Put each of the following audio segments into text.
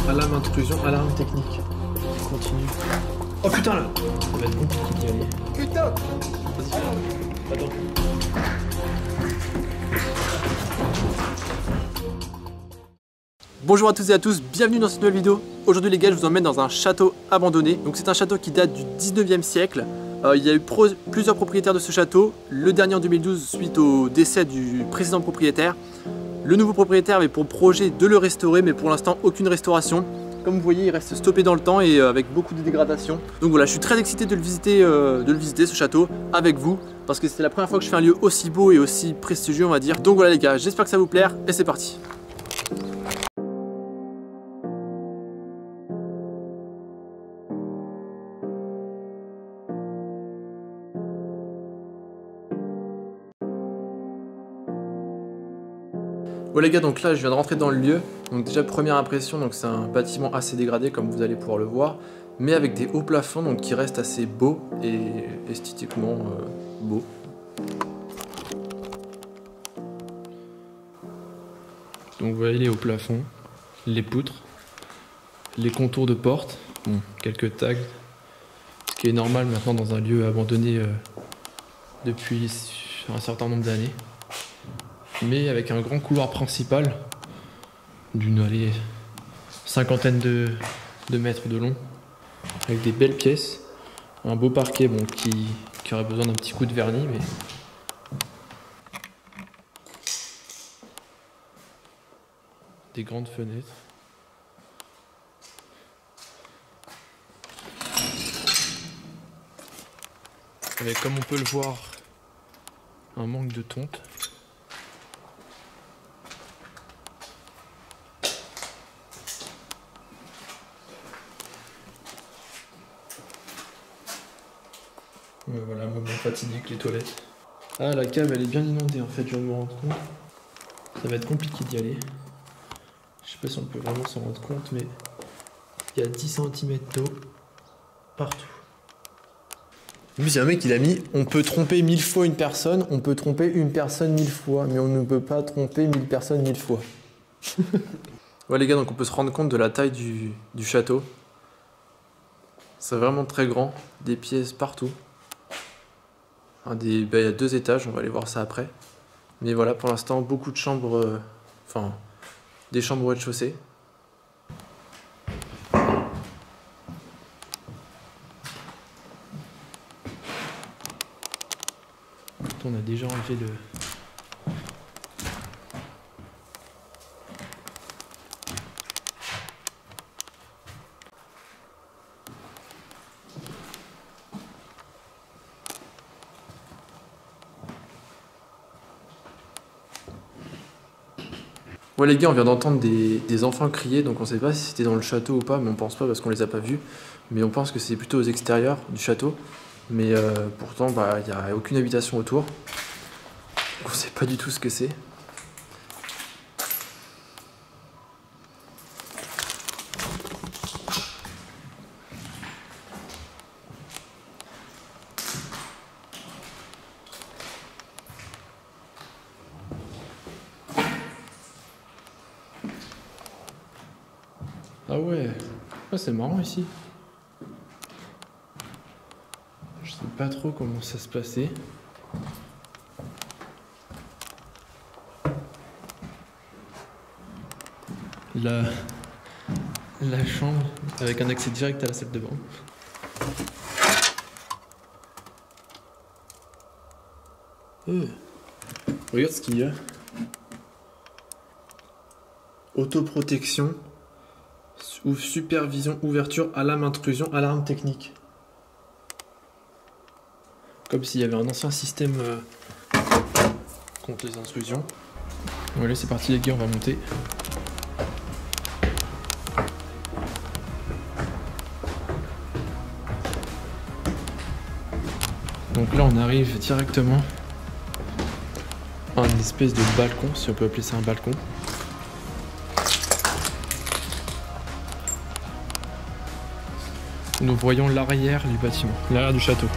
Alarme intrusion, alarme technique. Continue. Oh putain là! Ça va être compliqué d'y aller. Putain! Vas-y. Attends. Bonjour à toutes et à tous, bienvenue dans cette nouvelle vidéo. Aujourd'hui les gars, je vous emmène dans un château abandonné. Donc c'est un château qui date du 19e siècle. Il y a eu plusieurs propriétaires de ce château. Le dernier en 2012 suite au décès du précédent propriétaire. Le nouveau propriétaire avait pour projet de le restaurer, mais pour l'instant aucune restauration. Comme vous voyez, il reste stoppé dans le temps et avec beaucoup de dégradation. Donc voilà, je suis très excité de le visiter ce château avec vous, parce que c'est la première fois que je fais un lieu aussi beau et aussi prestigieux, on va dire. Donc voilà les gars, j'espère que ça vous plaire et c'est parti. Bon les gars, donc là je viens de rentrer dans le lieu. Donc déjà première impression, donc c'est un bâtiment assez dégradé comme vous allez pouvoir le voir, mais avec des hauts plafonds donc qui restent assez beaux et esthétiquement beaux. Donc vous voyez les hauts plafonds, les poutres, les contours de porte, bon, quelques tags, ce qui est normal maintenant dans un lieu abandonné depuis un certain nombre d'années. Mais avec un grand couloir principal d'une cinquantaine de mètres de long, avec des belles pièces, un beau parquet bon, qui aurait besoin d'un petit coup de vernis, mais des grandes fenêtres. Avec, comme on peut le voir, un manque de tonte. Voilà, moment fatidique, les toilettes. Ah, la cave elle est bien inondée en fait, je viens de me rendre compte. Ça va être compliqué d'y aller. Je sais pas si on peut vraiment s'en rendre compte, mais il y a 10 cm d'eau partout. En plus, il y a un mec qui l'a mis, on peut tromper 1000 fois une personne, on peut tromper une personne 1000 fois, mais on ne peut pas tromper 1000 personnes 1000 fois. Ouais les gars, donc on peut se rendre compte de la taille du château. C'est vraiment très grand, des pièces partout. Il y a 2 étages, on va aller voir ça après. Mais voilà, pour l'instant, beaucoup de chambres, des chambres au rez-de-chaussée. On a déjà enlevé le... Ouais les gars, on vient d'entendre des enfants crier, donc on sait pas si c'était dans le château ou pas, mais on pense pas parce qu'on les a pas vus. Mais on pense que c'est plutôt aux extérieurs du château. Mais pourtant, il n'y a aucune habitation autour. On sait pas du tout ce que c'est. Ah ouais, c'est marrant ici. Je sais pas trop comment ça se passait. La chambre avec un accès direct à la salle de bain. Regarde ce qu'il y a. Autoprotection. Supervision, ouverture, alarme intrusion, alarme technique. Comme s'il y avait un ancien système contre les intrusions. Voilà, c'est parti les gars, on va monter. Donc là on arrive directement à une espèce de balcon, si on peut appeler ça un balcon. Nous voyons l'arrière du bâtiment, l'arrière du château.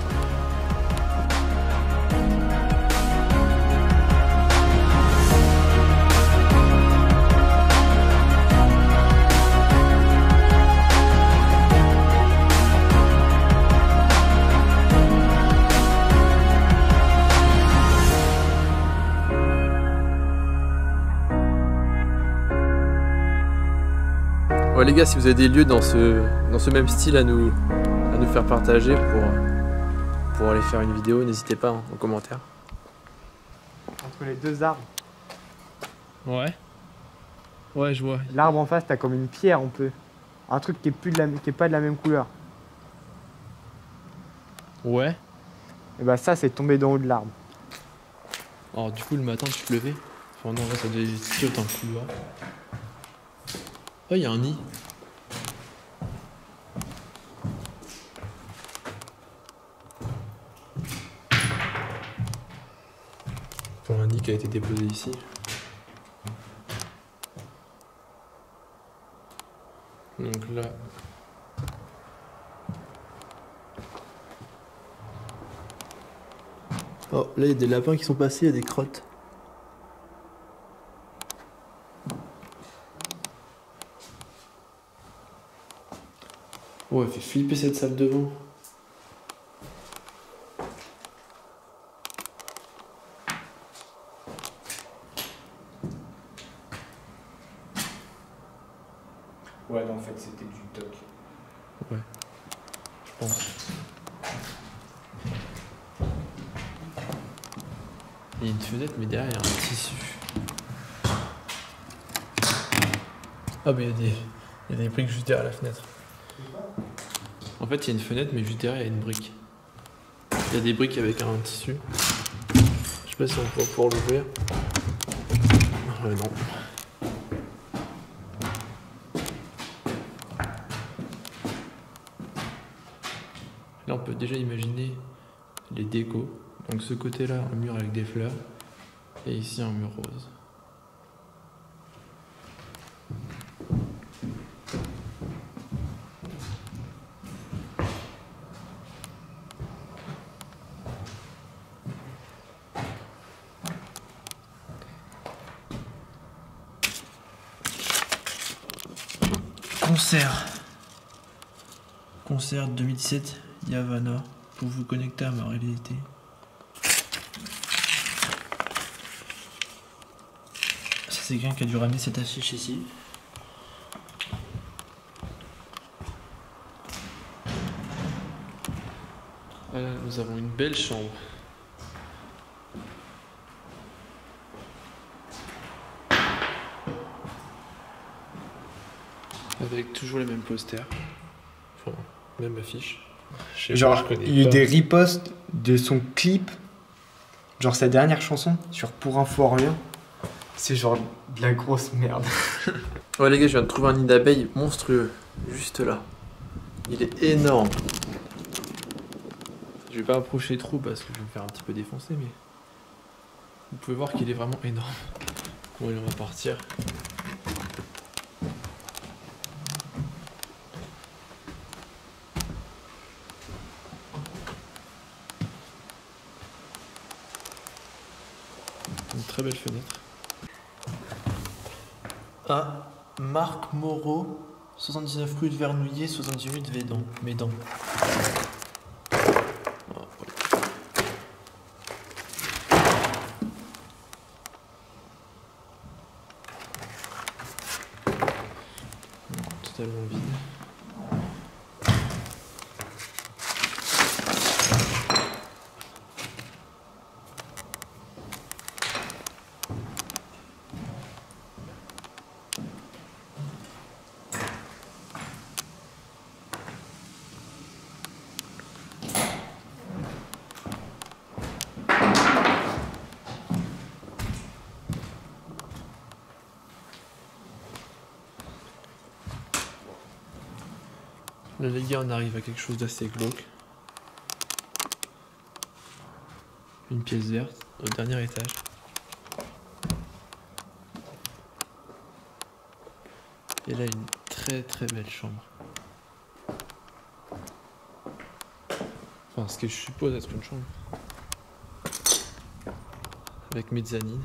Ouais les gars, si vous avez des lieux dans ce même style à nous faire partager pour aller faire une vidéo, n'hésitez pas en commentaire. Entre les deux arbres. Ouais. Ouais, je vois. L'arbre en face, t'as comme une pierre un peu. Un truc qui est pas de la même couleur. Ouais. Et bah ça, c'est tombé d'en haut de l'arbre. Alors du coup le matin tu te levais. Enfin non, là ça devait être autant de couloir. Oh, il y a un nid. Pour un nid qui a été déposé ici. Donc là. Oh, là il y a des lapins qui sont passés, il y a des crottes. Oh, elle fait flipper cette salle de bain. Ouais, non, en fait, c'était du toc. Ouais, je pense. Il y a une fenêtre, mais derrière il y a un tissu. Ah, mais il y a des briques juste derrière la fenêtre. En fait, il y a une fenêtre, mais juste derrière il y a une brique. Il y a des briques avec un tissu. Je sais pas si on va pouvoir l'ouvrir. Non. Là, on peut déjà imaginer les décos. Donc, ce côté-là, un mur avec des fleurs. Et ici, un mur rose. Concert 2017, Yavana, pour vous connecter à ma réalité. Ça, c'est quelqu'un qui a dû ramener cette affiche ici. Voilà, nous avons une belle chambre. Avec toujours les mêmes posters. Enfin, même affiche. Genre, il y a eu des reposts de son clip, genre sa dernière chanson, sur Pour Info Orient. C'est genre de la grosse merde. Ouais les gars, je viens de trouver un nid d'abeilles monstrueux. Juste là. Il est énorme. Je vais pas approcher trop parce que je vais me faire un petit peu défoncer, mais... Vous pouvez voir qu'il est vraiment énorme. Bon, allez, on va partir. Une très belle fenêtre. Ah, Marc Moreau, 79 rue de Vernouillet, 78 Médan. Totalement vide. Là les gars, on arrive à quelque chose d'assez glauque. Une pièce verte au dernier étage. Et là une très très belle chambre. Enfin ce que je suppose être une chambre. Avec mezzanine.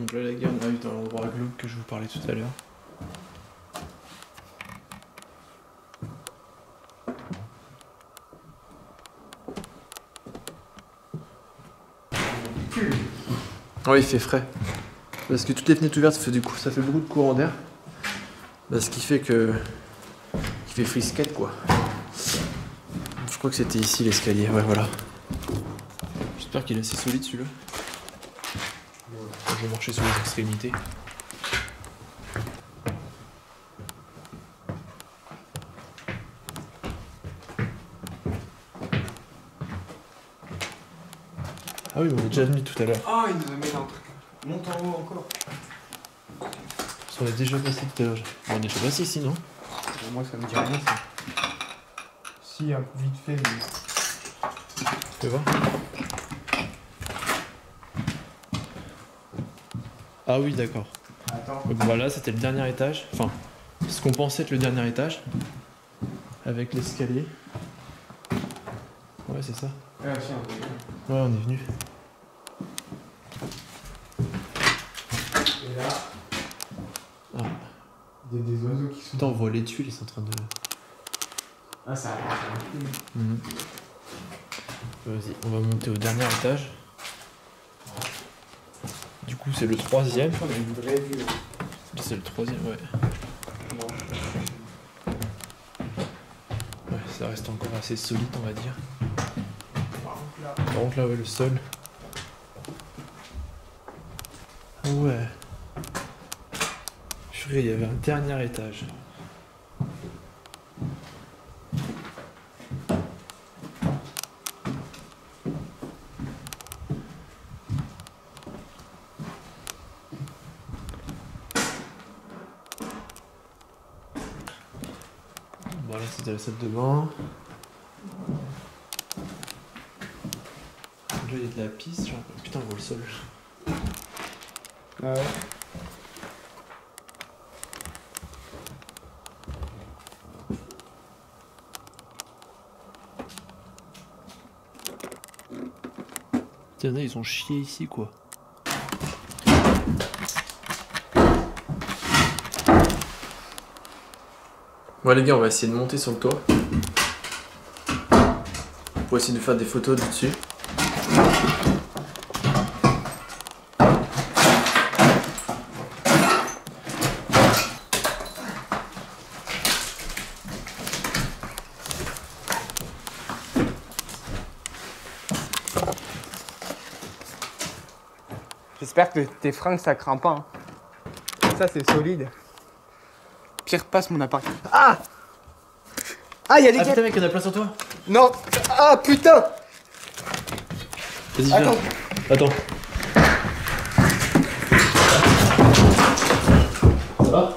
Donc là les gars, on arrive dans l'endroit glauque que je vous parlais tout à l'heure. Oh, il fait frais. Parce que toutes les fenêtres ouvertes, ça fait beaucoup de courant d'air. Ce qui fait que... il fait frisquette quoi. Je crois que c'était ici l'escalier, ouais voilà. J'espère qu'il est assez solide celui-là. Je vais marcher sur les extrémités. Ah oui, on l'a déjà venu tout à l'heure. Ah, il nous a mis un truc. Monte en haut encore. On est déjà passé tout à l'heure. On est déjà passé ici, non? Moi, ça me dit rien, ça. Si, un coup vite fait, mais... Fais voir. Ah oui, d'accord. Attends. Donc voilà, c'était le dernier étage. Enfin, ce qu'on pensait être le dernier étage. Avec l'escalier. Ouais, c'est ça. Ah, si, un peu. Ouais, on est venu. Et là... Ah. Il y a des oiseaux qui sont... Putain, on voit les tuiles, ils sont en train de... Ah, ça a l'air. Vas-y, on va monter au dernier étage. Du coup, c'est le troisième. On a une vraie vue. C'est le troisième, ouais. Ouais, ça reste encore assez solide, on va dire. Par contre, là, ouais, le sol. Ah ouais. Purée, il y avait un dernier étage. Voilà, c'était la salle de bain. Là, il y a de la piste. Genre... Putain, on voit le sol. Ah ouais. Tiens, ils ont chié ici, quoi. Bon les gars, on va essayer de monter sur le toit pour essayer de faire des photos dessus. J'espère que tes fringues ça craint pas. Hein. Ça c'est solide. Pierre passe mon appareil. Ah! Ah, il y a des Ah putain mec, il y en a plein sur toi. Non! Ah putain! Vas-y, viens. Attends. Ça va?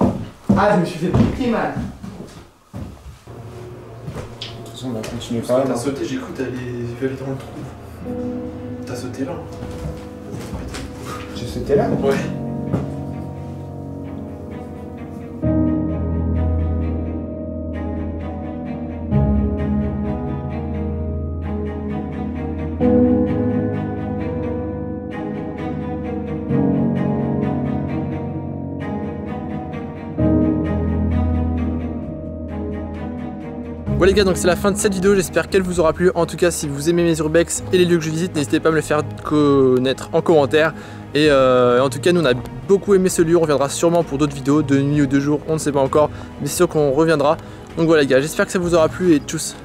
Ah, je me suis fait piquer mal. De toute façon, on va continuer par là. T'as sauté, j'ai cru que t'allais aller dans le trou. T'as sauté là? J'ai sauté là? Ouais. Bon les gars, donc c'est la fin de cette vidéo, j'espère qu'elle vous aura plu. En tout cas, si vous aimez mes urbex et les lieux que je visite, n'hésitez pas à me le faire connaître en commentaire. Et en tout cas, nous on a beaucoup aimé ce lieu, on reviendra sûrement pour d'autres vidéos, de nuit ou de jour, on ne sait pas encore, mais c'est sûr qu'on reviendra. Donc voilà les gars, j'espère que ça vous aura plu et tchuss.